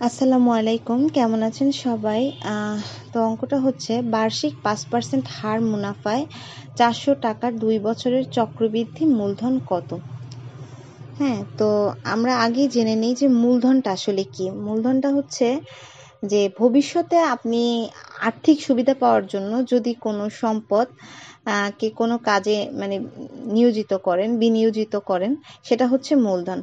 আসসালামু আলাইকুম, কেমন আছেন সবাই? তো অঙ্কটা হচ্ছে বার্ষিক 5% হার মুনাফায় 400 টাকার 2 বছরের চক্রবৃদ্ধি মূলধন কত? হ্যাঁ, তো আমরা আগেই জেনে নিই যে মূলধনটা আসলে কি। মূলধনটা হচ্ছে যে ভবিষ্যতে আপনি আর্থিক সুবিধা পাওয়ার জন্য যদি কোনো সম্পদ কে কোনো কাজে মানে বিনিয়োজিত করেন, সেটা হচ্ছে মূলধন।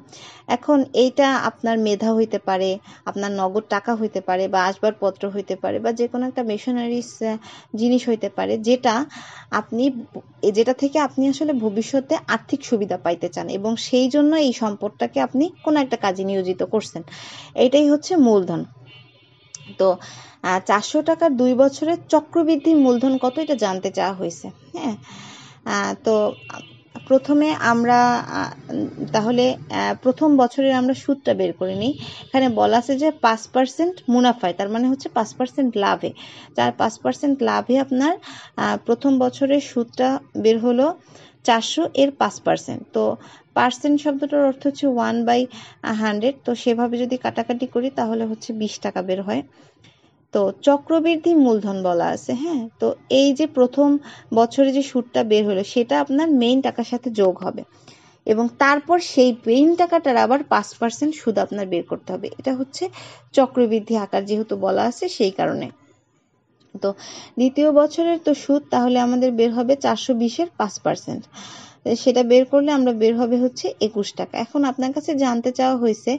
এখন এইটা আপনার মেধা হইতে পারে, আপনার নগদ টাকা হইতে পারে, বা আসবাবপত্র হইতে পারে, বা যে কোনো একটা মেশিনারিজ জিনিস হইতে পারে, যেটা থেকে আপনি আসলে ভবিষ্যতে আর্থিক সুবিধা পাইতে চান, এবং সেই জন্য এই সম্পদটাকে আপনি কোনো একটা কাজে নিয়োজিত করছেন। এটাই হচ্ছে মূলধন। তো 400 টাকার 2 বছরের চক্রবৃদ্ধি মূলধন কত, এটা জানতে চাওয়া হয়েছে। হ্যাঁ, তো প্রথমে আমরা তাহলে প্রথম বছরের আমরা সুদটা বের করে নিই। এখানে বলা আছে যে 5% মুনাফায়, তার মানে হচ্ছে 5% লাভে। 5% লাভে আপনার প্রথম বছরের সুদটা বের হলো 400, এর 5%। তো পার্সেন্ট শব্দটার অর্থ হচ্ছে 1/100। তো সেভাবে যদি কাটাকাটি করি তাহলে হচ্ছে 20 টাকা বের হয়। তো চক্রবৃদ্ধি মূলধন বলা আছে। হ্যাঁ, তো এই যে প্রথম বছরে যে সুদটা বের হলো সেটা আপনার মেইন টাকার সাথে যোগ হবে, এবং তারপর সেই মেইন টাকাটার আবার 5% সুদ আপনার বের করতে হবে। এটা হচ্ছে চক্রবৃদ্ধি আকার যেহেতু বলা আছে সেই কারণে। তো দ্বিতীয় বছরের তো সুদ তাহলে আমাদের বের হবে 420-এর 5%। সেটা বের করলে আমরা বের হবে হচ্ছে 21 টাকা। এখন আপনার কাছে জানতে চাওয়া হয়েছে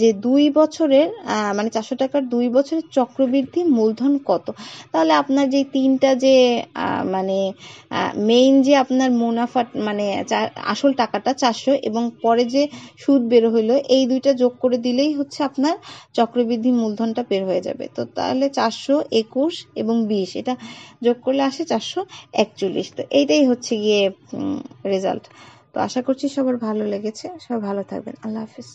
যে 2 বছরের মানে 400 টাকার 2 বছরের চক্রবৃদ্ধি মূলধন কত। তাহলে আপনার যে তিনটা যে মানে মেইন যে আপনার মুনাফা মানে আসল টাকাটা 400 এবং পরে যে সুদ বের হইলো, এই দুইটা যোগ করে দিলেই হচ্ছে আপনার চক্রবৃদ্ধি মূলধনটা বের হয়ে যাবে। তো তাহলে 421 এবং 20 এটা যোগ করলে আসে 441। তো এইটাই হচ্ছে গিয়ে রেজাল্ট। তো আশা করছি সবার ভালো লেগেছে। সবাই ভালো থাকবেন। আল্লাহ হাফিজ।